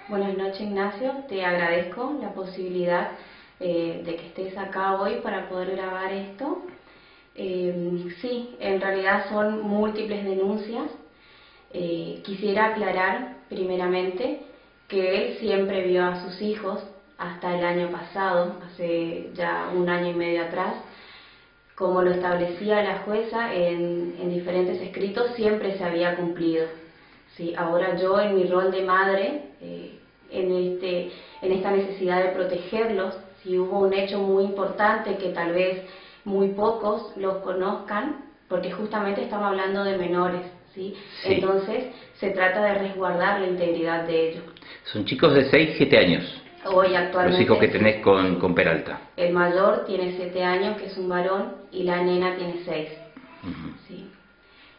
Buenas noches, Ignacio. Te agradezco la posibilidad de que estés acá hoy para poder grabar esto. Sí, en realidad son múltiples denuncias. Quisiera aclarar primeramente que él siempre vio a sus hijos hasta el año pasado, hace ya un año y medio atrás. Como lo establecía la jueza en diferentes escritos, siempre se había cumplido. Sí, ahora yo, en mi rol de madre, en esta necesidad de protegerlos, si hubo un hecho muy importante que tal vez muy pocos los conozcan, porque justamente estamos hablando de menores, ¿sí? Sí. Entonces se trata de resguardar la integridad de ellos. Son chicos de 6, 7 años. Hoy actualmente, los hijos que tenés con Peralta. El mayor tiene 7 años, que es un varón, y la nena tiene 6. Sí.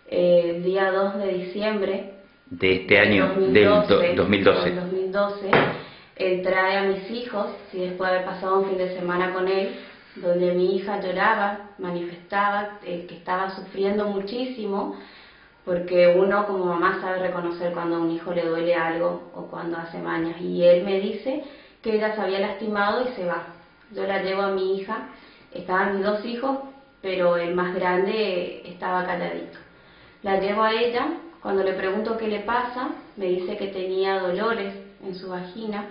El día 2 de diciembre de este año, del 2012, él trae a mis hijos, después de haber pasado un fin de semana con él, donde mi hija lloraba, manifestaba que estaba sufriendo muchísimo, porque uno como mamá sabe reconocer cuando a un hijo le duele algo o cuando hace mañas, y él me dice que ella se había lastimado y se va. Yo la llevo a mi hija, estaban mis 2 hijos, pero el más grande estaba calladito. La llevo a ella, cuando le pregunto qué le pasa, me dice que tenía dolores en su vagina.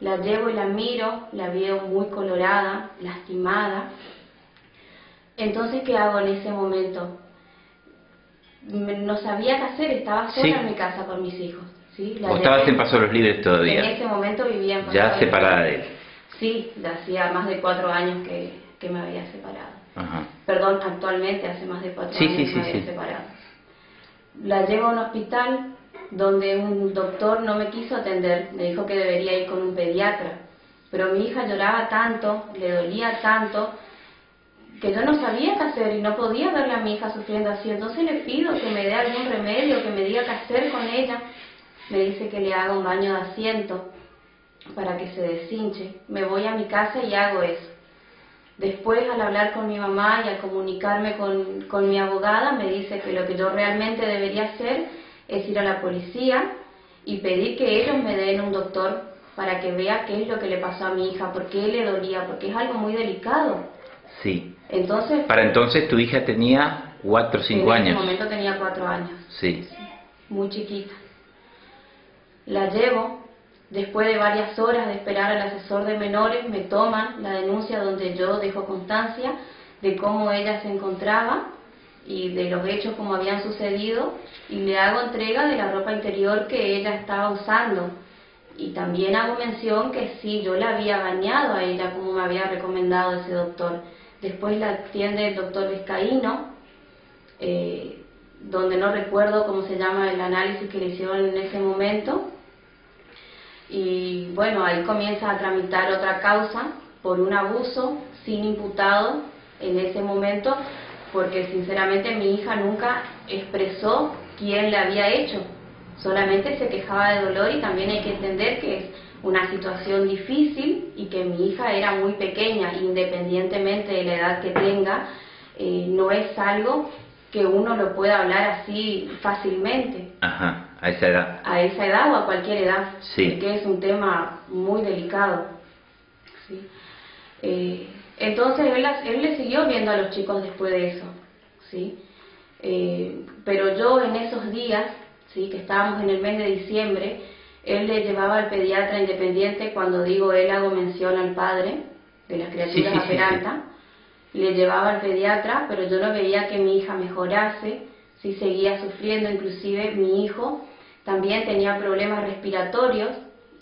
La llevo y la miro, la veo muy colorada, lastimada. Entonces, ¿qué hago en ese momento? No sabía qué hacer, estaba sola en mi casa con mis hijos. ¿Sí? ¿Vos estabas en Paso de los Libres todavía? En ese momento vivía en Paso ¿Ya separada de él? Sí, ya hacía más de 4 años que me había separado. Ajá. Perdón, actualmente hace más de 4 años que me había separado. La llevo a un hospital donde un doctor no me quiso atender, me dijo que debería ir con un pediatra, pero mi hija lloraba tanto, le dolía tanto, que yo no sabía qué hacer y no podía verle a mi hija sufriendo así. Entonces le pido que me dé algún remedio, que me diga qué hacer con ella. Me dice que le haga un baño de asiento para que se deshinche. Me voy a mi casa y hago eso. Después, al hablar con mi mamá y al comunicarme con mi abogada, me dice que lo que yo realmente debería hacer es ir a la policía y pedir que ellos me den un doctor para que vea qué es lo que le pasó a mi hija, por qué le dolía, porque es algo muy delicado. Sí. Entonces, para entonces tu hija tenía 4 o 5 años. En ese momento tenía 4 años. Sí. Muy chiquita. La llevo. Después de varias horas de esperar al asesor de menores, me toman la denuncia donde yo dejo constancia de cómo ella se encontraba y de los hechos como habían sucedido, y le hago entrega de la ropa interior que ella estaba usando. Y también hago mención que sí, yo la había bañado a ella como me había recomendado ese doctor. Después la atiende el doctor Vizcaíno, donde no recuerdo cómo se llama el análisis que le hicieron en ese momento. Y bueno, ahí comienza a tramitar otra causa por un abuso sin imputado en ese momento, porque sinceramente mi hija nunca expresó quién la había hecho, solamente se quejaba de dolor, y también hay que entender que es una situación difícil y que mi hija era muy pequeña, independientemente de la edad que tenga, no es algo que uno lo pueda hablar así fácilmente. Ajá. A esa edad. A esa edad o a cualquier edad, sí. Porque es un tema muy delicado. ¿Sí? Entonces él le siguió viendo a los chicos después de eso, ¿sí? Pero yo en esos días, ¿sí?, que estábamos en el mes de diciembre, él le llevaba al pediatra independiente. Cuando digo él, hago mención al padre de las criaturas, a Peralta. Le llevaba al pediatra, pero yo no veía que mi hija mejorase, sí seguía sufriendo. Inclusive mi hijo también tenía problemas respiratorios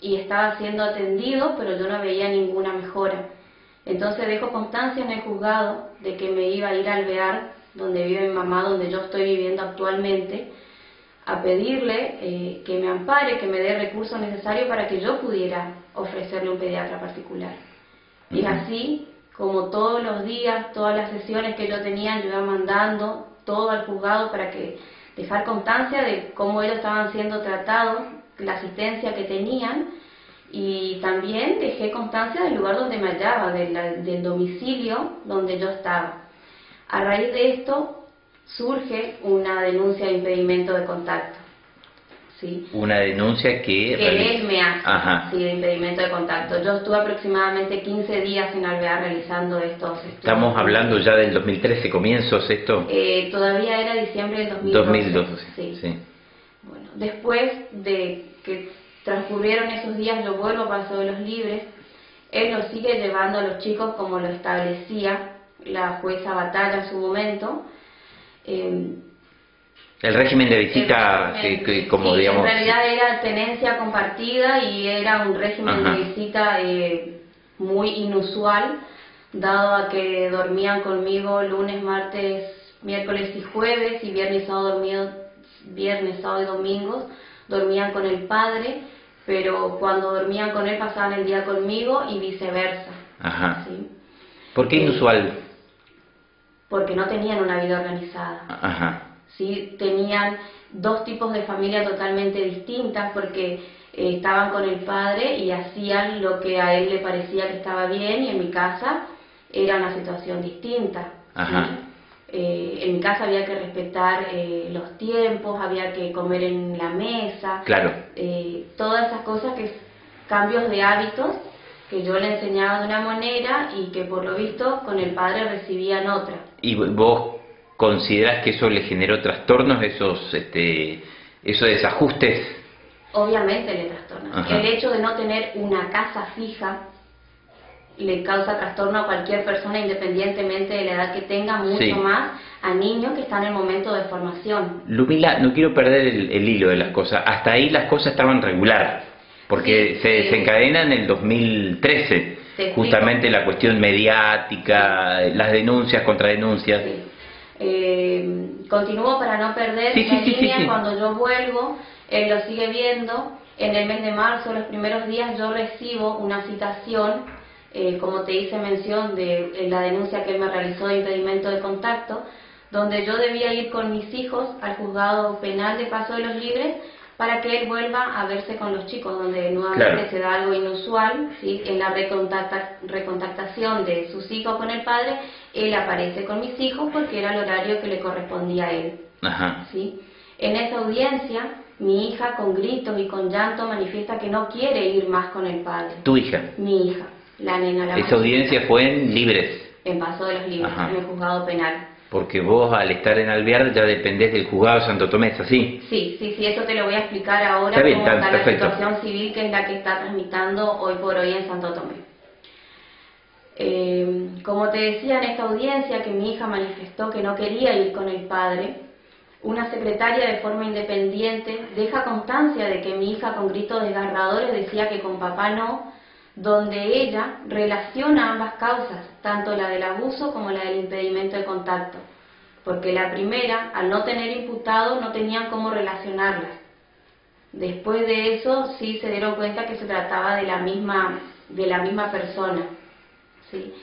y estaba siendo atendido, pero yo no veía ninguna mejora. Entonces dejo constancia en el juzgado de que me iba a ir al Alvear, donde vive mi mamá, donde yo estoy viviendo actualmente, a pedirle que me ampare, que me dé recursos necesarios para que yo pudiera ofrecerle un pediatra particular. Y es así como todos los días, todas las sesiones que yo tenía, yo iba mandando todo al juzgado para que dejar constancia de cómo ellos estaban siendo tratados, la asistencia que tenían, y también dejé constancia del lugar donde me hallaba, del domicilio donde yo estaba. A raíz de esto surge una denuncia de impedimento de contacto. ¿sí? Una denuncia Que él me hace, Ajá. sí, de impedimento de contacto. Yo estuve aproximadamente 15 días en Alvear realizando estos estudios. Estamos hablando ya del 2013, comienzos esto. Todavía era diciembre del 2012. 2012, sí. sí. Bueno, después de que transcurrieron esos días, yo vuelvo a Paso de los Libres. Él lo sigue llevando a los chicos como lo establecía la jueza Batalla en su momento. El régimen de visita, como sí, digamos... en realidad era tenencia compartida y era un régimen Ajá. de visita muy inusual, dado a que dormían conmigo lunes, martes, miércoles y jueves, y viernes, sábado y domingos dormían con el padre, pero cuando dormían con él pasaban el día conmigo y viceversa. Ajá. ¿Sí? ¿Por qué inusual? Porque no tenían una vida organizada. Ajá. ¿Sí? Tenían dos tipos de familia totalmente distintas, porque estaban con el padre y hacían lo que a él le parecía que estaba bien, y en mi casa era una situación distinta. Ajá. ¿Sí? En mi casa había que respetar los tiempos, había que comer en la mesa, Claro. todas esas cosas, cambios de hábitos que yo le enseñaba de una manera y que por lo visto con el padre recibían otra. ¿Y vos considerás que eso le generó trastornos, esos desajustes? Obviamente le trastorna. Ajá. El hecho de no tener una casa fija le causa trastorno a cualquier persona, independientemente de la edad que tenga, mucho Sí. más a niños que están en momento de formación. Lumila, no quiero perder el hilo de las cosas. Hasta ahí las cosas estaban regular, porque Sí, se desencadena en el 2013, Te justamente explico. la cuestión mediática, las denuncias, contradenuncias. Sí. Continúo para no perder Sí, la sí, sí, línea. sí, sí. Cuando yo vuelvo, él lo sigue viendo. En el mes de marzo, los primeros días, yo recibo una citación, como te hice mención, de la denuncia que él me realizó de impedimento de contacto, donde yo debía ir con mis hijos al juzgado penal de Paso de los Libres para que él vuelva a verse con los chicos, donde nuevamente Claro. se da algo inusual, ¿sí? En la recontactación de sus hijos con el padre, él aparece con mis hijos porque era el horario que le correspondía a él. Ajá. ¿Sí? En esa audiencia, mi hija con gritos y con llanto manifiesta que no quiere ir más con el padre. ¿Tu hija? Mi hija, la nena, la más Esa audiencia chiquita, fue en Libres, en Paso de los Libres, Ajá. en el juzgado penal. porque vos al estar en Alvear ya dependés del juzgado de Santo Tomé, ¿es así? Sí, eso te lo voy a explicar ahora, Está bien, cómo está la perfecto. situación civil, que es la que está tramitando hoy por hoy en Santo Tomé. Como te decía, en esta audiencia que mi hija manifestó que no quería ir con el padre, una secretaria de forma independiente deja constancia de que mi hija con gritos desgarradores decía que con papá no, donde ella relaciona ambas causas, tanto la del abuso como la del impedimento de contacto, porque la primera, al no tener imputado, no tenían cómo relacionarlas. Después de eso sí se dieron cuenta que se trataba de la misma persona, ¿sí?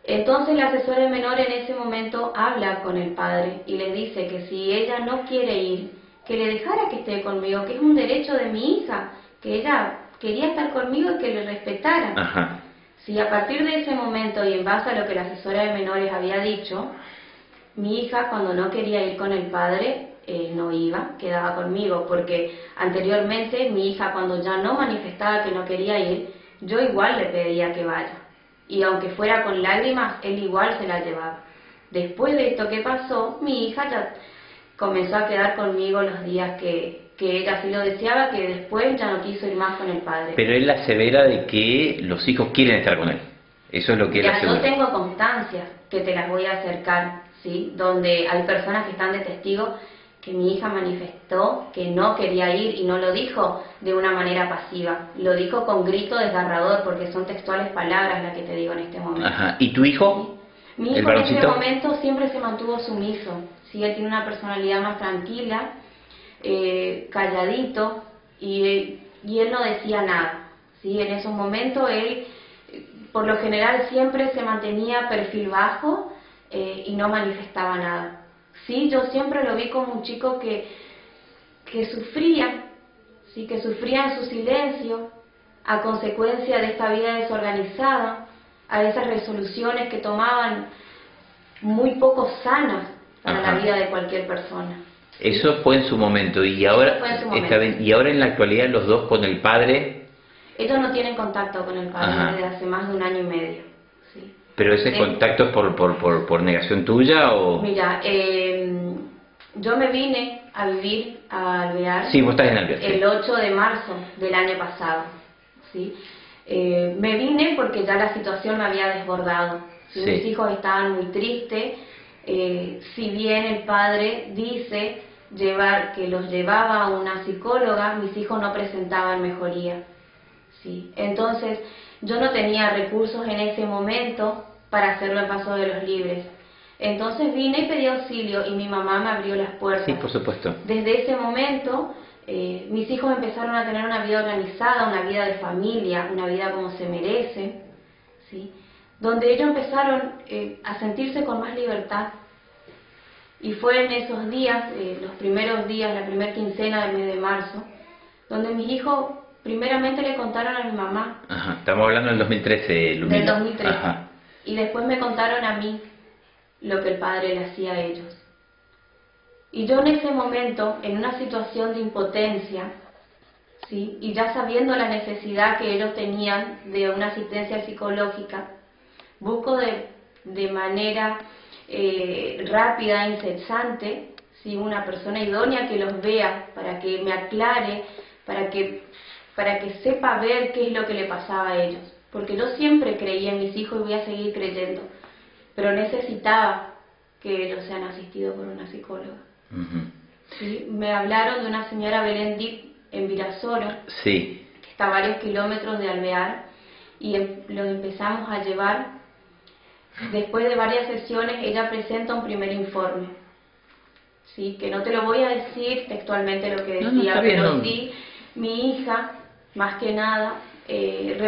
Entonces la asesora de menor en ese momento habla con el padre y le dice que si ella no quiere ir, que le dejara que esté conmigo, que es un derecho de mi hija, que ella quería estar conmigo y que le respetara. Ajá. Si a partir de ese momento y en base a lo que la asesora de menores había dicho, mi hija cuando no quería ir con el padre no iba, quedaba conmigo, porque anteriormente mi hija cuando ya no manifestaba que no quería ir, yo igual le pedía que vaya. Y aunque fuera con lágrimas, él igual se la llevaba. Después de esto que pasó, mi hija ya comenzó a quedar conmigo los días que ella sí lo deseaba, que después ya no quiso ir más con el padre. Pero él asevera de que los hijos quieren estar con él. Eso es lo que él Ya asegura. yo tengo constancias que te las voy a acercar, ¿sí? Donde hay personas que están de testigo que mi hija manifestó que no quería ir y no lo dijo de una manera pasiva, lo dijo con grito desgarrador, porque son textuales palabras las que te digo en este momento. Ajá. ¿Y tu hijo? ¿Sí? Mi ¿El hijo en ese varoncito? momento siempre se mantuvo sumiso, ¿sí? Él tiene una personalidad más tranquila, calladito, y él no decía nada, ¿sí? En esos momentos él, por lo general, siempre se mantenía perfil bajo y no manifestaba nada. Sí, yo siempre lo vi como un chico que sufría, ¿sí? Que sufría en su silencio a consecuencia de esta vida desorganizada, a esas resoluciones que tomaban muy poco sanas para Ajá. la vida de cualquier persona. Eso fue en su momento, y Eso ahora, fue en su está momento. bien, y ahora en la actualidad los dos con el padre, Ellos no tienen contacto con el padre Ajá. desde hace más de 1 año y medio. ¿Sí? pero ese De- contacto es por negación tuya o... Mira, yo me vine a vivir a Alvear Sí, vos estás en Alvear, sí. el 8 de marzo del año pasado. ¿Sí? Me vine porque ya la situación me había desbordado. ¿Sí? Sí. Mis hijos estaban muy tristes. Si bien el padre dice que los llevaba a una psicóloga, mis hijos no presentaban mejoría. ¿Sí? Entonces, yo no tenía recursos en ese momento para hacerlo en Paso de los Libres. Entonces vine y pedí auxilio y mi mamá me abrió las puertas. Sí, por supuesto. Desde ese momento, mis hijos empezaron a tener una vida organizada, una vida de familia, una vida como se merecen, ¿sí? Donde ellos empezaron a sentirse con más libertad. Y fue en esos días, los primeros días, la primera quincena del mes de marzo, donde mis hijos primeramente le contaron a mi mamá. Ajá. Estamos hablando del 2013, Lumina. Del 2013. Ajá. Y después me contaron a mí lo que el padre le hacía a ellos. Y yo en ese momento, en una situación de impotencia, ¿sí? Y ya sabiendo la necesidad que ellos tenían de una asistencia psicológica, busco de manera rápida, incesante, ¿sí? Una persona idónea que los vea, para que me aclare, para que sepa ver qué es lo que le pasaba a ellos. Porque yo siempre creí en mis hijos y voy a seguir creyendo, pero necesitaba que ellos sean asistidos por una psicóloga. Ujú. ¿Sí? Me hablaron de una señora Belén Dip en Virasoro, Sí. que está a varios kilómetros de Alvear, y lo empezamos a llevar. Después de varias sesiones, ella presenta un primer informe, ¿sí? Que no te lo voy a decir textualmente lo que No, decía, está bien, pero no. sí, mi hija, más que nada...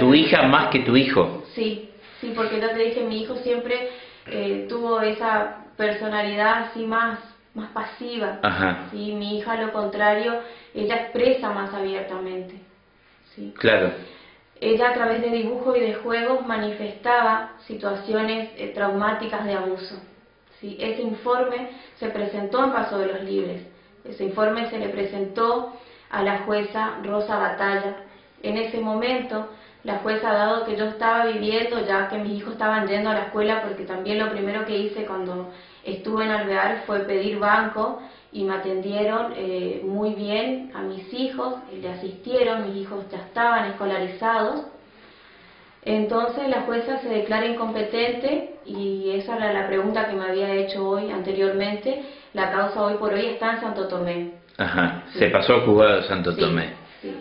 ¿Tu hija más que tu hijo? Sí, sí, porque ya te dije, mi hijo siempre tuvo esa personalidad así más pasiva. Ajá. Sí, mi hija, lo contrario, ella expresa más abiertamente. Sí. Claro. Ella, a través de dibujos y de juegos, manifestaba situaciones traumáticas de abuso. ¿Sí? Ese informe se presentó en Paso de los Libres. Ese informe se le presentó a la jueza Rosa Batalla. En ese momento, la jueza, dado que yo estaba viviendo, ya que mis hijos estaban yendo a la escuela, porque también lo primero que hice cuando estuve en Alvear fue pedir banco, y me atendieron muy bien a mis hijos, y le asistieron, mis hijos ya estaban escolarizados. Entonces la jueza se declara incompetente, y esa era la pregunta que me había hecho hoy anteriormente. La causa hoy por hoy está en Santo Tomé. Ajá. Sí. Se pasó al juzgado de Santo Sí, Tomé. sí.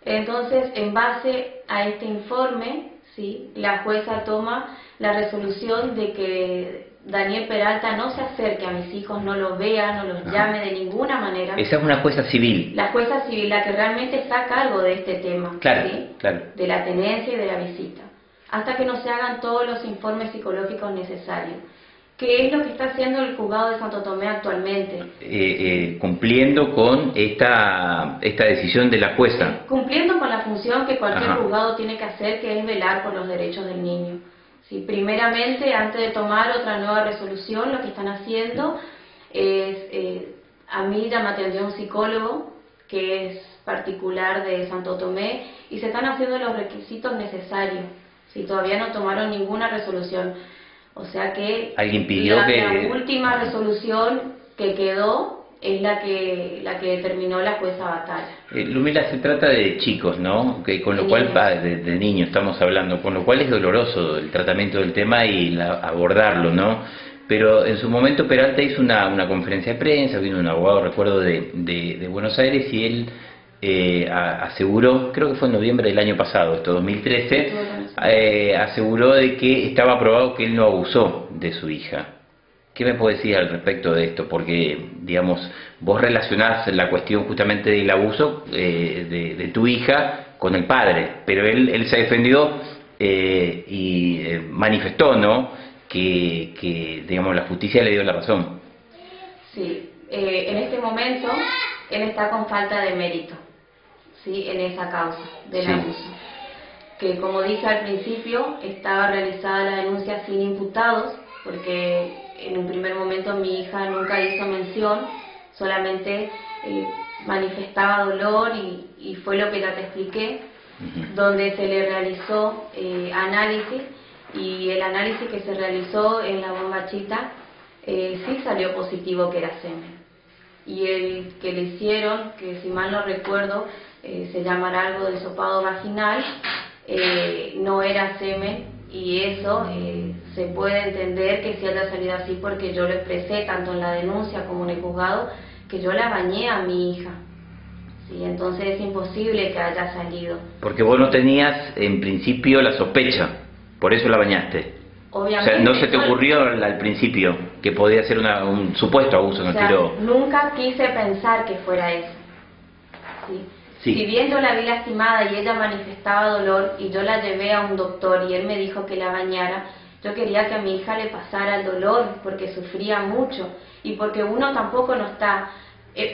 Entonces, en base a este informe, ¿sí? La jueza toma la resolución de que Daniel Peralta no se acerque a mis hijos, no los vea, no los llame de ninguna manera. Esa es una jueza civil. La jueza civil, la que realmente está a cargo de este tema, Claro, ¿sí? claro. De la tenencia y de la visita, hasta que no se hagan todos los informes psicológicos necesarios. ¿Qué es lo que está haciendo el juzgado de Santo Tomé actualmente? Cumpliendo con esta decisión de la jueza. Cumpliendo con la función que cualquier Ajá. juzgado tiene que hacer, que es velar por los derechos del niño. ¿Sí? Primeramente, antes de tomar otra nueva resolución, lo que están haciendo es, a mí ya me atendió un psicólogo que es particular de Santo Tomé, y se están haciendo los requisitos necesarios. ¿Sí? Todavía no tomaron ninguna resolución. O sea que Alguien pidió la que... última resolución que quedó es la que determinó la jueza Batalla. Lumila, se trata de chicos, ¿no? Que con lo De cual, niños. de niños estamos hablando, con lo cual es doloroso el tratamiento del tema y abordarlo, ¿no? Pero en su momento Peralta hizo una conferencia de prensa, vino un abogado, recuerdo, de Buenos Aires, y él aseguró, creo que fue en noviembre del año pasado, esto 2013, aseguró de que estaba probado que él no abusó de su hija. ¿Qué me puedes decir al respecto de esto? Porque, digamos, vos relacionás la cuestión justamente del abuso de tu hija con el padre, pero él se defendió y manifestó, ¿no?, que, digamos, la justicia le dio la razón. Sí, en este momento él está con falta de mérito, ¿sí?, en esa causa del Sí. abuso. Que, como dije al principio, estaba realizada la denuncia sin imputados, porque en un primer momento mi hija nunca hizo mención solamente manifestaba dolor y fue lo que ya te expliqué, donde se le realizó análisis, y el análisis que se realizó en la bombachita sí salió positivo que era semen. Y el que le hicieron, que si mal no recuerdo se llamará algo de hisopado vaginal, no era semen, y eso se puede entender que sí haya salido así porque yo lo expresé tanto en la denuncia como en el juzgado, que yo la bañé a mi hija. Sí, entonces es imposible que haya salido. Porque vos no tenías en principio la sospecha, por eso la bañaste. Obviamente, o sea, no se te ocurrió al principio que podía ser un supuesto abuso, no quiero... Nunca quise pensar que fuera eso. ¿Sí? Sí. Si bien yo la vi lastimada y ella manifestaba dolor y yo la llevé a un doctor y él me dijo que la bañara, yo quería que a mi hija le pasara el dolor porque sufría mucho, y porque uno tampoco no está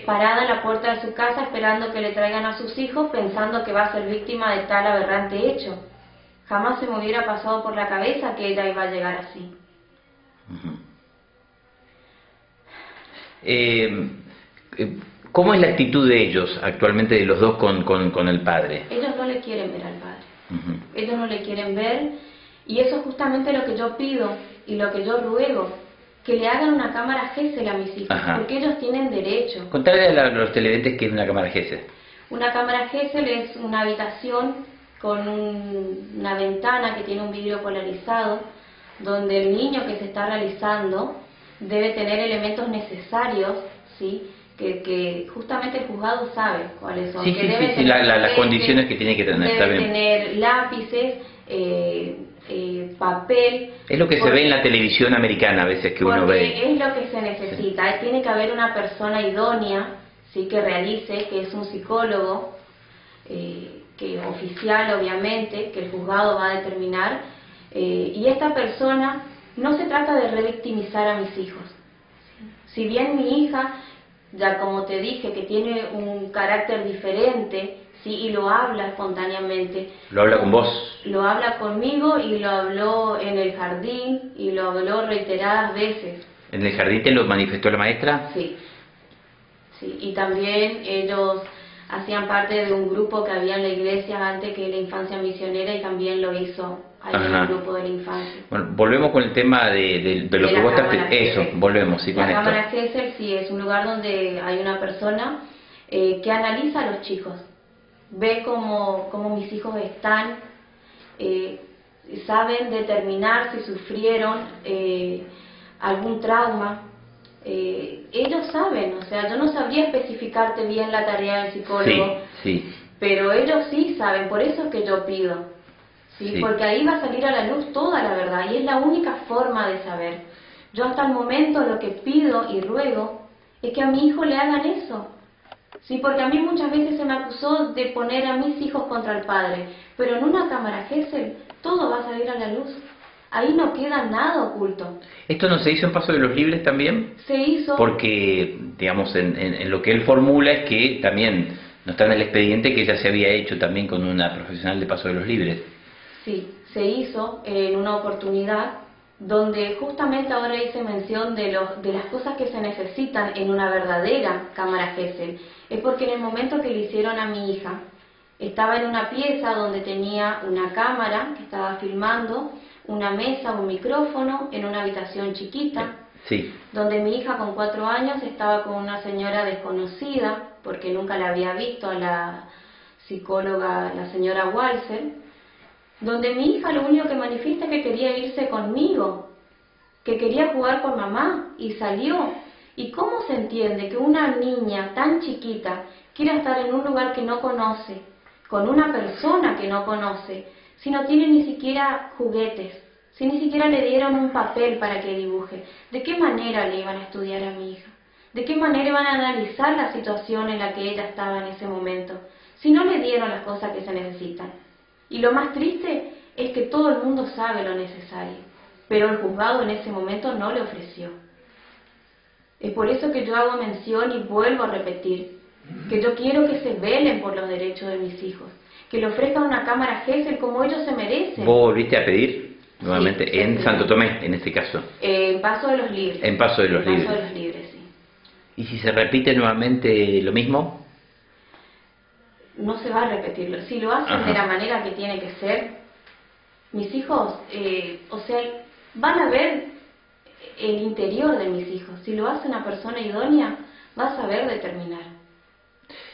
parada en la puerta de su casa esperando que le traigan a sus hijos pensando que va a ser víctima de tal aberrante hecho. Jamás se me hubiera pasado por la cabeza que ella iba a llegar así. ¿Cómo es la actitud de ellos actualmente, de los dos con el padre? Ellos no le quieren ver al padre. Ellos no le quieren ver, y eso es justamente lo que yo pido y lo que yo ruego, que le hagan una cámara Gesell a mis hijos, porque ellos tienen derecho. Contale a los televidentes qué es una cámara Gesell. Una cámara Gesell es una habitación con una ventana que tiene un vidrio polarizado, donde el niño que se está realizando debe tener elementos necesarios, ¿sí?, que justamente el juzgado sabe cuáles son. Las condiciones que tiene que tener. Debe tener lápices, papel. Es lo que se ve en la televisión americana a veces, que uno ve. Es lo que se necesita. Sí. Tiene que haber una persona idónea, ¿sí?, que realice, que es un psicólogo, que oficial obviamente, que el juzgado va a determinar, y esta persona no se trata de revictimizar a mis hijos. Si bien mi hija, ya como te dije, que tiene un carácter diferente, ¿sí?, y lo habla espontáneamente. ¿Lo habla con vos? Lo habla conmigo, y lo habló en el jardín, y lo habló reiteradas veces. ¿En el jardín te lo manifestó la maestra? Sí. Sí, y también ellos hacían parte de un grupo que había en la iglesia antes, que es la Infancia Misionera, y también lo hizo ahí en el grupo de la infancia. Bueno, volvemos con el tema de lo que vos estás... Eso, volvemos, sí, con esto. La cámara Gesell, sí, es un lugar donde hay una persona que analiza a los chicos, ve cómo mis hijos están, saben determinar si sufrieron algún trauma. Ellos saben, o sea, yo no sabría especificarte bien la tarea del psicólogo, sí. Pero ellos sí saben, por eso es que yo pido, ¿sí? Porque ahí va a salir a la luz toda la verdad, y es la única forma de saber. Yo hasta el momento lo que pido y ruego es que a mi hijo le hagan eso, ¿sí? Porque a mí muchas veces se me acusó de poner a mis hijos contra el padre, pero en una cámara Gesell todo va a salir a la luz. Ahí no queda nada oculto. ¿Esto no se hizo en Paso de los Libres también? Se hizo. Porque, digamos, en lo que él formula es que también no está en el expediente que ya se había hecho también con una profesional de Paso de los Libres. Sí, se hizo en una oportunidad donde justamente ahora hice mención de las cosas que se necesitan en una verdadera cámara Gesell. Es porque en el momento que le hicieron a mi hija, estaba en una pieza donde tenía una cámara que estaba filmando, una mesa, un micrófono, en una habitación chiquita, sí, donde mi hija con 4 años estaba con una señora desconocida, porque nunca la había visto, a la psicóloga, la señora Walser, donde mi hija lo único que manifiesta es que quería irse conmigo, que quería jugar con mamá, y salió. ¿Y cómo se entiende que una niña tan chiquita quiera estar en un lugar que no conoce, con una persona que no conoce, si no tiene ni siquiera juguetes, si ni siquiera le dieron un papel para que dibuje? ¿De qué manera le iban a estudiar a mi hija? ¿De qué manera iban a analizar la situación en la que ella estaba en ese momento, si no le dieron las cosas que se necesitan? Y lo más triste es que todo el mundo sabe lo necesario, pero el juzgado en ese momento no le ofreció. Es por eso que yo hago mención y vuelvo a repetir, que yo quiero que se velen por los derechos de mis hijos, que le ofrezcan una cámara Gesell como ellos se merecen. ¿Vos volviste a pedir nuevamente? Sí, en Santo Tomé, en este caso. En Paso de los Libres. En Paso de los Libres. Paso de los Libres, sí. ¿Y si se repite nuevamente lo mismo? No se va a repetir. Si lo hacen de la manera que tiene que ser, mis hijos, o sea, van a ver el interior de mis hijos. Si lo hace una persona idónea, va a saber determinar.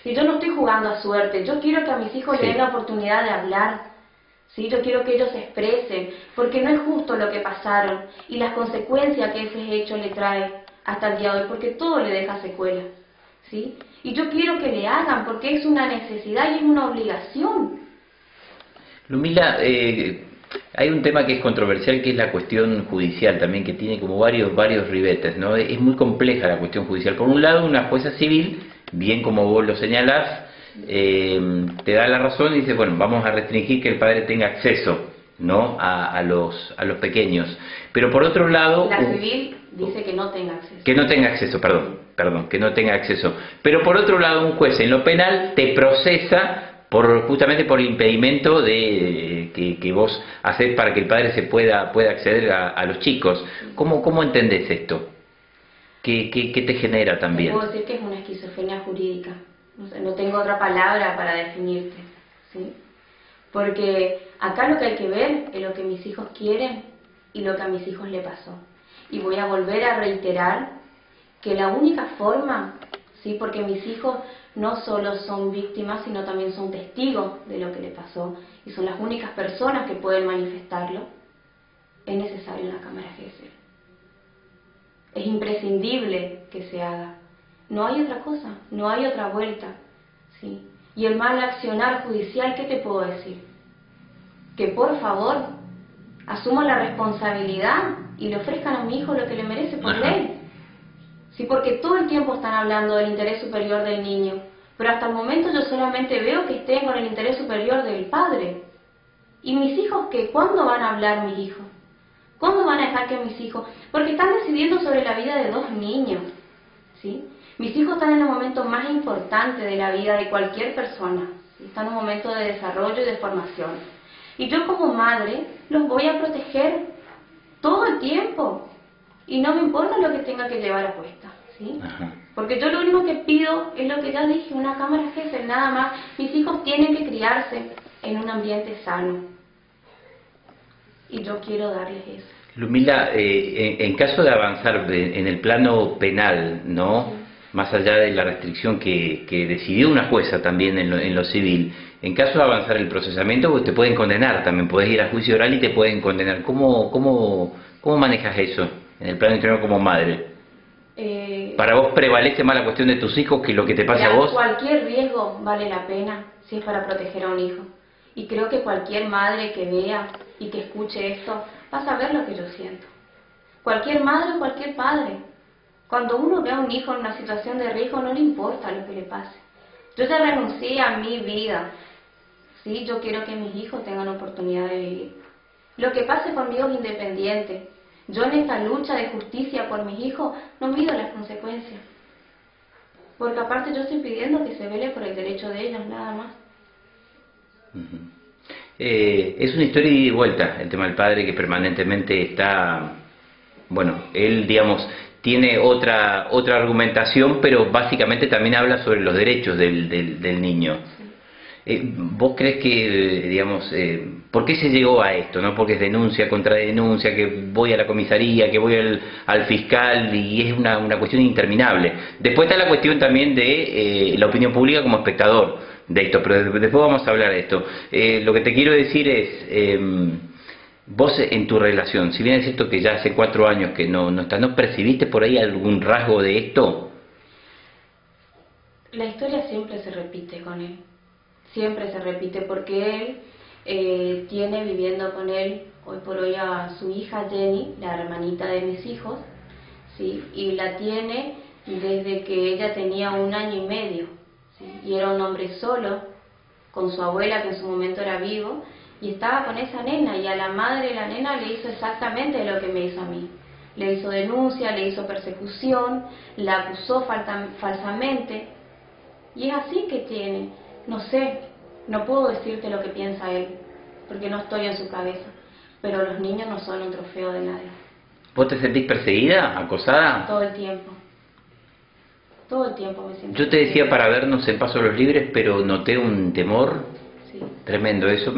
Si yo no estoy jugando a suerte, yo quiero que a mis hijos les den la oportunidad de hablar. ¿Sí? Yo quiero que ellos se expresen, porque no es justo lo que pasaron y las consecuencias que ese hecho le trae hasta el día de hoy, porque todo le deja secuelas. ¿Sí? Y yo quiero que le hagan, porque es una necesidad y es una obligación. Lumila, hay un tema que es controversial, que es la cuestión judicial también, que tiene como varios ribetes, ¿no? Es muy compleja la cuestión judicial. Por un lado, una jueza civil, bien como vos lo señalás, te da la razón y dice, bueno, vamos a restringir que el padre tenga acceso, ¿no? a los pequeños. Pero por otro lado... La civil dice que no tenga acceso. Que no tenga acceso, perdón, que no tenga acceso. Pero por otro lado, un juez en lo penal te procesa justamente por el impedimento de que vos haces para que el padre se pueda acceder a los chicos. ¿Cómo entendés esto? ¿Qué te genera también? Te puedo decir que es una esquizofrenia jurídica. No tengo otra palabra para definirte, ¿sí? Porque acá lo que hay que ver es lo que mis hijos quieren y lo que a mis hijos le pasó. Y voy a volver a reiterar que la única forma, ¿sí? Porque mis hijos no solo son víctimas, sino también son testigos de lo que le pasó y son las únicas personas que pueden manifestarlo, es necesario una cámara Gesell. Es imprescindible que se haga. No hay otra cosa, no hay otra vuelta, ¿sí? Y el mal accionar judicial, ¿qué te puedo decir? Que por favor asuman la responsabilidad y le ofrezcan a mi hijo lo que le merece por ley. Sí, porque todo el tiempo están hablando del interés superior del niño, pero hasta el momento yo solamente veo que estén con el interés superior del padre. ¿Y mis hijos qué? ¿Cuándo van a hablar mis hijos? ¿Cuándo van a dejar que mis hijos? Porque están decidiendo sobre la vida de dos niños, ¿sí? Mis hijos están en el momento más importante de la vida de cualquier persona, ¿sí? Están en un momento de desarrollo y de formación. Y yo como madre los voy a proteger todo el tiempo. Y no me importa lo que tenga que llevar a cuesta, ¿sí? Porque yo lo único que pido es lo que ya dije, una cámara Gesell, nada más. Mis hijos tienen que criarse en un ambiente sano. Y yo quiero darles eso. Lumila, en caso de avanzar en el plano penal, ¿no? Más allá de la restricción que decidió una jueza también en lo civil, en caso de avanzar el procesamiento, pues te pueden condenar también, puedes ir a juicio oral y te pueden condenar. ¿Cómo manejas eso en el plano interior como madre? ¿Para vos prevalece más la cuestión de tus hijos que lo que te pasa a vos? Cualquier riesgo vale la pena si es para proteger a un hijo. Y creo que cualquier madre que vea y que escuche esto va a saber lo que yo siento. Cualquier madre o cualquier padre. Cuando uno ve a un hijo en una situación de riesgo, no le importa lo que le pase. Yo ya renuncié a mi vida. ¿Sí? Yo quiero que mis hijos tengan oportunidad de vivir. Lo que pase conmigo es independiente. Yo en esta lucha de justicia por mis hijos no mido las consecuencias. Porque aparte yo estoy pidiendo que se vele por el derecho de ellos, nada más. Es una historia de ida y vuelta el tema del padre, que permanentemente está, bueno, él digamos tiene otra argumentación, pero básicamente también habla sobre los derechos del niño. ¿Vos crees que, digamos, por qué se llegó a esto, no? Porque es denuncia contra denuncia, que voy a la comisaría, que voy al fiscal, y es una cuestión interminable. Después está la cuestión también de la opinión pública como espectador de esto, pero después vamos a hablar de esto. Lo que te quiero decir es, vos en tu relación, si bien es cierto que ya hace 4 años que no estás, ¿no percibiste por ahí algún rasgo de esto? La historia siempre se repite con él. Siempre se repite porque él tiene viviendo con él hoy por hoy a su hija Jenny, la hermanita de mis hijos, ¿sí? Y la tiene desde que ella tenía 1 año y medio, ¿sí? Y era un hombre solo, con su abuela que en su momento era vivo, y estaba con esa nena, y a la madre de la nena le hizo exactamente lo que me hizo a mí. Le hizo denuncia, le hizo persecución, la acusó falsamente, y es así que tiene. No sé, no puedo decirte lo que piensa él, porque no estoy en su cabeza, pero los niños no son un trofeo de nadie. ¿Vos te sentís perseguida, acosada? Todo el tiempo. todo el tiempo me siento Yo te decía para vernos en Paso a los Libres, pero noté un temor sí. tremendo. Eso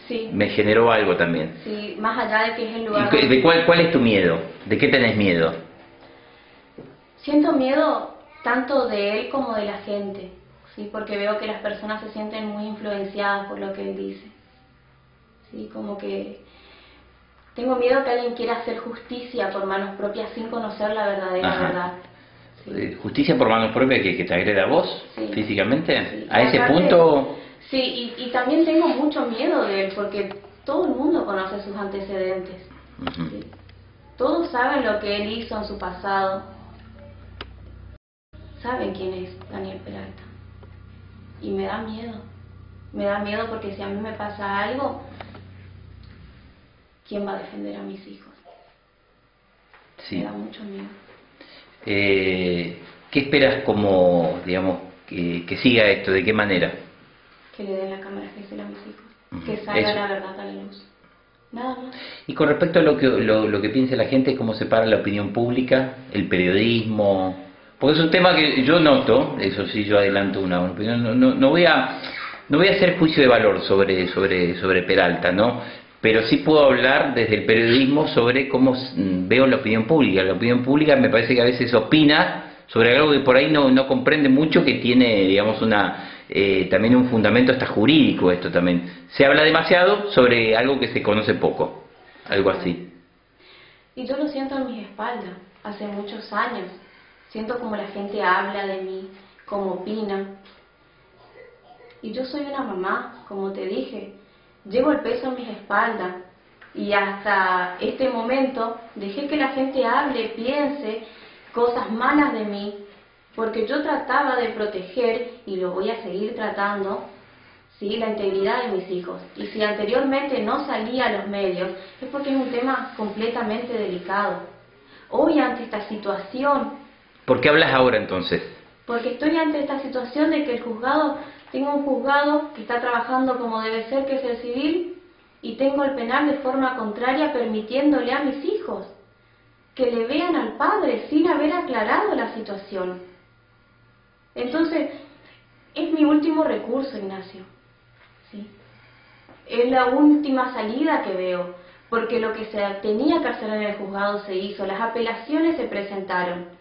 Sí. me generó algo también. Sí, más allá de que es el lugar ¿Y de cuál es tu miedo? ¿De qué tenés miedo? Siento miedo tanto de él como de la gente, ¿sí? Porque veo que las personas se sienten muy influenciadas por lo que él dice. ¿Sí? Como que tengo miedo que alguien quiera hacer justicia por manos propias sin conocer la verdadera Ajá. verdad. ¿Sí? ¿Justicia por manos propias que te agreda a vos Sí. físicamente? Sí. ¿A Y ese aparte, punto? Sí, y también tengo mucho miedo de él porque todo el mundo conoce sus antecedentes. Ujú. ¿Sí? Todos saben lo que él hizo en su pasado. Saben quién es Daniel Peralta. Y me da miedo. Me da miedo porque si a mí me pasa algo, ¿quién va a defender a mis hijos? Sí. Me da mucho miedo. ¿Qué esperas como, digamos, que siga esto? ¿De qué manera? Que le den la cámara Gesell a mis hijos. Ujú. Que salga Eso. la verdad a la luz. Nada más. Y con respecto a lo que piensa la gente, ¿cómo separa la opinión pública, el periodismo? Porque es un tema que yo noto, eso sí, yo adelanto una opinión, no voy a hacer juicio de valor sobre Peralta, ¿no? Pero sí puedo hablar desde el periodismo sobre cómo veo la opinión pública. La opinión pública me parece que a veces opina sobre algo que por ahí no comprende mucho, que tiene, digamos, también un fundamento hasta jurídico. Esto también se habla demasiado sobre algo que se conoce poco, algo así. Y yo lo siento en mis espaldas, hace muchos años. Siento como la gente habla de mí, como opina. Y yo soy una mamá, como te dije. Llevo el peso en mis espaldas. Y hasta este momento dejé que la gente hable, piense cosas malas de mí, porque yo trataba de proteger, y lo voy a seguir tratando, ¿sí?, la integridad de mis hijos. Y si anteriormente no salía a los medios, es porque es un tema completamente delicado. Hoy, ante esta situación... ¿Por qué hablas ahora entonces? Porque estoy ante esta situación de que el juzgado, tengo un juzgado que está trabajando como debe ser, que es el civil, y tengo el penal de forma contraria, permitiéndole a mis hijos que le vean al padre sin haber aclarado la situación. Entonces, es mi último recurso, Ignacio. ¿Sí? Es la última salida que veo, porque lo que se tenía que hacer en el juzgado se hizo, las apelaciones se presentaron.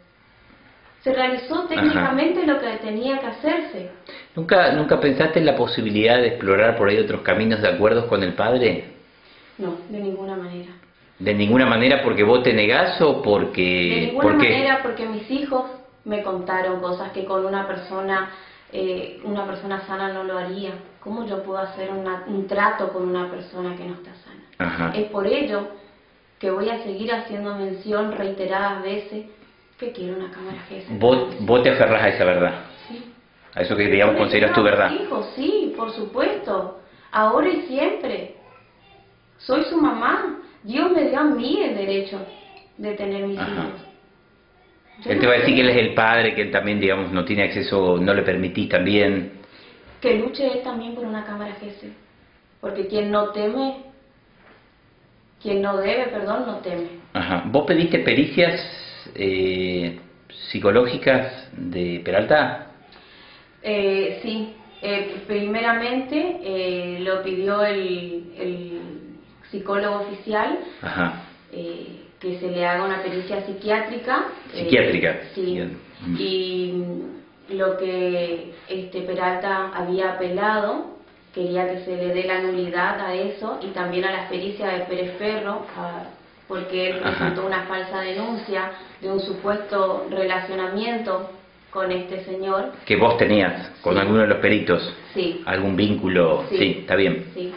Se realizó técnicamente lo que tenía que hacerse. ¿Nunca pensaste en la posibilidad de explorar por ahí otros caminos de acuerdos con el padre? No, de ninguna manera. ¿De ninguna manera porque vos te negás o porque...? De ninguna manera porque mis hijos me contaron cosas que con una persona sana no lo haría. ¿Cómo yo puedo hacer un trato con una persona que no está sana? Ajá. Es por ello que voy a seguir haciendo mención reiteradas veces que quiero una cámara Gesell. ¿Vos te aferrás a esa verdad? Sí. A eso que, digamos, consideras tu verdad. Hijos, sí, por supuesto. Ahora y siempre. Soy su mamá. Dios me dio a mí el derecho de tener mis Ajá. hijos. Yo Él no te va a decir sé. que él es el padre, que él también, digamos, no tiene acceso, no le permitís también. Que luche él también por una cámara Gesell. Porque quien no teme, quien no debe, perdón, no teme. Ajá. ¿Vos pediste pericias psicológicas de Peralta? Sí. Primeramente lo pidió el psicólogo oficial. Ajá. Que se le haga una pericia psiquiátrica. Psiquiátrica. Sí. Bien. Y lo que Peralta había apelado, quería que se le dé la nulidad a eso y también a la pericia de Pérez Ferro, porque él presentó una falsa denuncia de un supuesto relacionamiento con este señor. Que vos tenías con Sí. alguno de los peritos. Sí. ¿Algún vínculo? Sí. Sí, está bien. Sí.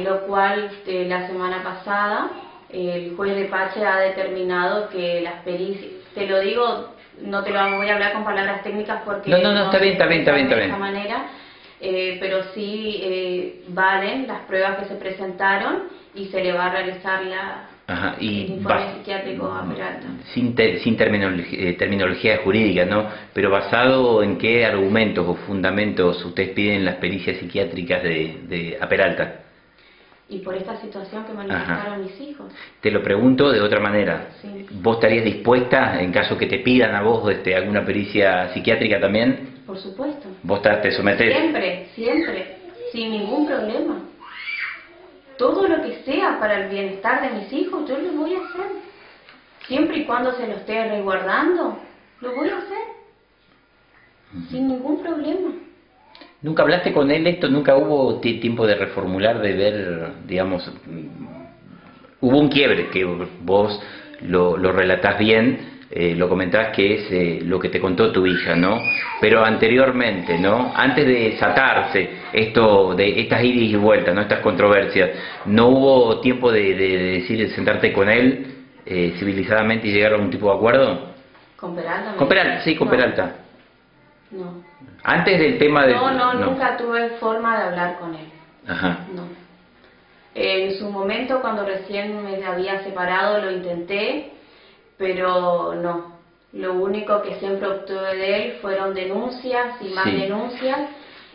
Lo cual la semana pasada el juez de Pache ha determinado que las pericias, te lo digo, no te lo voy a hablar con palabras técnicas porque No, está bien. de esta manera, pero sí valen las pruebas que se presentaron y se le va a realizar Ajá. Y el informe psiquiátrico a Peralta. Sin terminología jurídica, ¿no? Pero basado en qué argumentos o fundamentos ustedes piden las pericias psiquiátricas a Peralta. y por esta situación que Ajá. manifestaron mis hijos. Te lo pregunto de otra manera. Sí. ¿Vos estarías dispuesta, en caso que te pidan a vos alguna pericia psiquiátrica también? Por supuesto. ¿Vos te sometés? Siempre, siempre, sin ningún problema. Todo lo que sea para el bienestar de mis hijos, yo lo voy a hacer. Siempre y cuando se lo esté resguardando, lo voy a hacer. Sin ningún problema. ¿Nunca hablaste con él esto? ¿Nunca hubo tiempo de reformular, de ver, digamos, hubo un quiebre que vos lo relatás bien, lo comentabas que es lo que te contó tu hija, ¿no? Pero anteriormente, ¿no? Antes de desatarse esto, de estas idas y vueltas, ¿no? Estas controversias, ¿no hubo tiempo de decir, de sentarte con él civilizadamente y llegar a algún tipo de acuerdo? ¿Con Peralta? Con Peralta, sí, con No. Peralta. No. Antes del tema de... No, nunca tuve forma de hablar con él. Ajá. No. En su momento, cuando recién me había separado, lo intenté, pero no. Lo único que siempre obtuve de él fueron denuncias y más Sí. denuncias,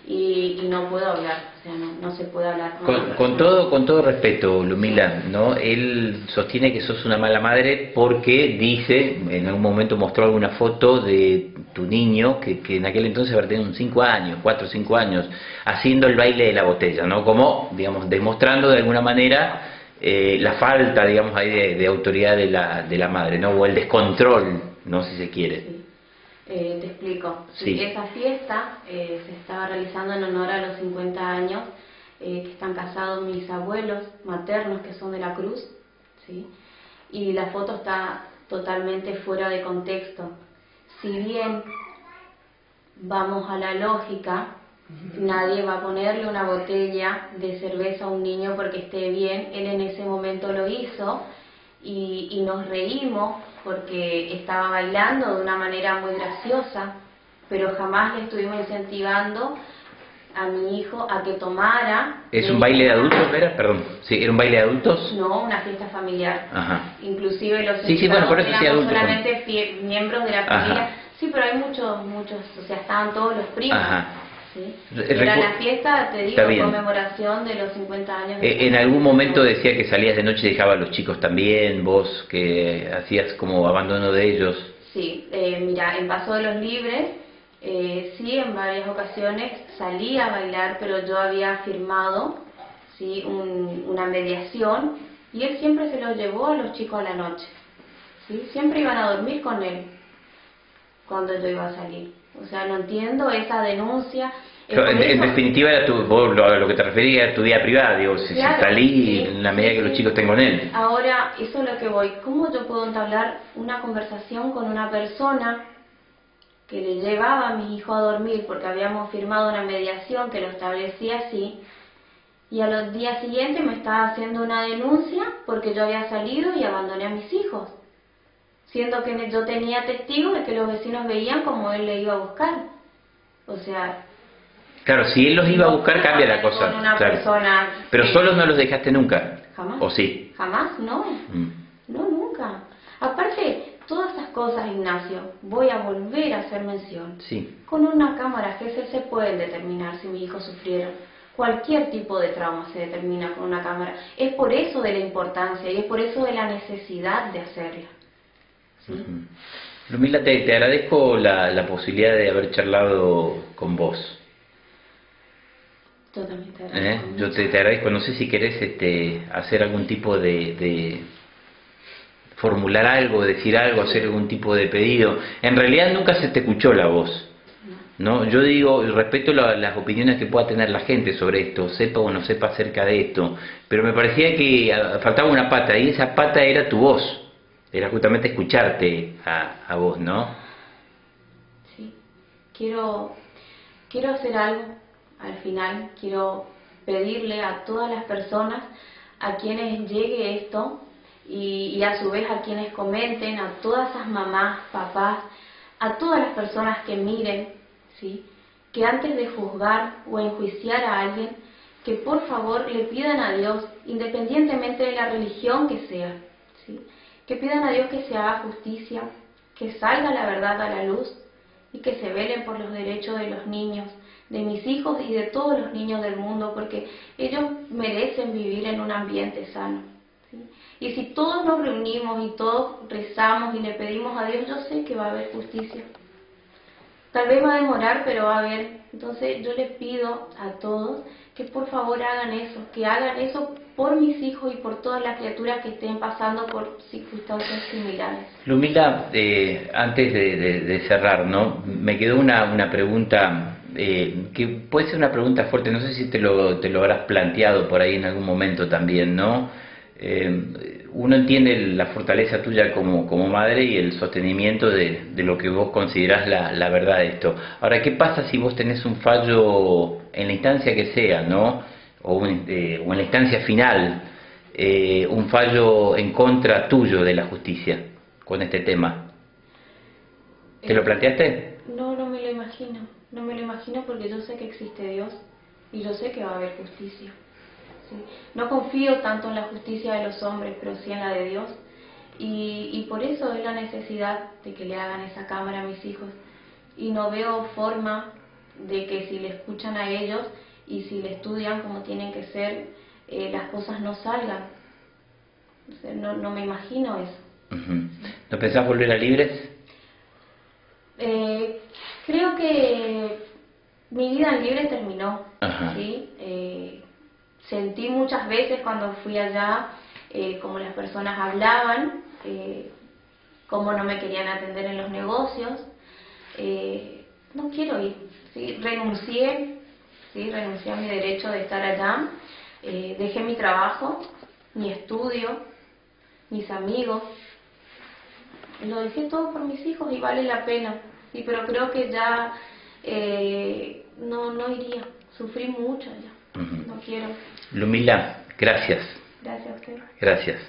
y no puedo hablar. O sea, no se puede hablar con una Con persona. con todo respeto, Lumila, ¿no? Él sostiene que sos una mala madre porque dice, en algún momento mostró alguna foto de tu niño, que en aquel entonces habría tenido unos 5 años, 4 o 5 años, haciendo el baile de la botella, ¿no? Como, digamos, demostrando de alguna manera la falta, digamos, ahí de autoridad de la madre, ¿no? O el descontrol, ¿no? Si se quiere. Sí. Te explico. Sí. Esa fiesta se estaba realizando en honor a los 50 años que están casados mis abuelos maternos, que son de la Cruz, ¿sí? Y la foto está totalmente fuera de contexto. Si bien vamos a la lógica, nadie va a ponerle una botella de cerveza a un niño porque esté bien. Él en ese momento lo hizo y nos reímos porque estaba bailando de una manera muy graciosa, pero jamás le estuvimos incentivando a mi hijo a que tomara. ¿Es un baile de adultos, Vera? Perdón. Sí, ¿era un baile de adultos? No, una fiesta familiar. Ajá. Inclusive los Sí, bueno, por eso sí, éramos adultos. solamente miembros de la familia. Ajá. Sí, pero hay muchos, o sea, estaban todos los primos. Ajá. ¿Sí? Era la fiesta, te digo, Está bien. conmemoración de los 50 años. De En algún momento decía que salías de noche y dejabas a los chicos también, vos que hacías como abandono de ellos. Sí, mira, en Paso de los Libres, sí, en varias ocasiones salí a bailar, pero yo había firmado, sí, una mediación, y él siempre se los llevó a los chicos a la noche, ¿sí? Siempre iban a dormir con él cuando yo iba a salir. O sea, no entiendo esa denuncia. En definitiva, era vos lo que te refería era tu vida privada, digo, si Claro, salí sí, en la medida que los chicos estén con él. Ahora, eso es lo que voy. ¿Cómo yo puedo entablar una conversación con una persona que le llevaba a mi hijo a dormir porque habíamos firmado una mediación que lo establecía así, y a los días siguientes me estaba haciendo una denuncia porque yo había salido y abandoné a mis hijos, siendo que yo tenía testigos de que los vecinos veían como él le iba a buscar? O sea... Claro, si él los iba a buscar cambia la cosa. Con una Claro. persona... Pero solos no los dejaste nunca. Jamás. ¿O sí? Jamás, no. No, nunca. Aparte, todas esas cosas, Ignacio, voy a volver a hacer mención. Sí. Con una cámara GC se pueden determinar si mis hijos sufrieron. Cualquier tipo de trauma se determina con una cámara. Es por eso de la importancia y es por eso de la necesidad de hacerla. ¿Sí? Lumila, te agradezco la posibilidad de haber charlado con vos. Yo también te agradezco. Yo te agradezco. No sé si querés hacer algún tipo de formular algo, decir algo, hacer algún tipo de pedido. En realidad nunca se te escuchó la voz, ¿no? Yo digo, respeto las opiniones que pueda tener la gente sobre esto, sepa o no sepa acerca de esto, pero me parecía que faltaba una pata, y esa pata era tu voz, era justamente escucharte a vos, ¿no? Sí, quiero hacer algo al final, quiero pedirle a todas las personas a quienes llegue esto, y a su vez a quienes comenten, a todas esas mamás, papás, a todas las personas que miren, ¿sí?, que antes de juzgar o enjuiciar a alguien, que por favor le pidan a Dios, independientemente de la religión que sea, ¿sí?, que pidan a Dios que se haga justicia, que salga la verdad a la luz y que se velen por los derechos de los niños, de mis hijos y de todos los niños del mundo, porque ellos merecen vivir en un ambiente sano, ¿sí? Y si todos nos reunimos y todos rezamos y le pedimos a Dios, yo sé que va a haber justicia. Tal vez va a demorar, pero va a haber. Entonces yo les pido a todos que por favor hagan eso, que hagan eso por mis hijos y por todas las criaturas que estén pasando por circunstancias similares. Lumilda, antes de cerrar, ¿no? Me quedó una pregunta que puede ser una pregunta fuerte, no sé si te lo habrás planteado por ahí en algún momento también, ¿no? Uno entiende la fortaleza tuya como madre y el sostenimiento de lo que vos considerás la verdad de esto. Ahora, ¿qué pasa si vos tenés un fallo en la instancia que sea, ¿no? O en la instancia final, un fallo en contra tuyo de la justicia con este tema? ¿Te lo planteaste? No, no me lo imagino. No me lo imagino porque yo sé que existe Dios y yo sé que va a haber justicia. ¿Sí? No confío tanto en la justicia de los hombres, pero sí en la de Dios. Y por eso es la necesidad de que le hagan esa cámara a mis hijos. Y no veo forma de que si le escuchan a ellos y si le estudian como tienen que ser, las cosas no salgan. O sea, no me imagino eso. ¿No pensás volver a Libres? Creo que mi vida en Libres terminó. ¿Sí? Sentí muchas veces cuando fui allá cómo las personas hablaban, cómo no me querían atender en los negocios. No quiero ir, ¿sí? Renuncié a mi derecho de estar allá, dejé mi trabajo, mi estudio, mis amigos, lo dejé todo por mis hijos y vale la pena, ¿sí? Pero creo que ya no iría, sufrí mucho ya, no quiero. Lumilda, gracias. Gracias a usted. Gracias.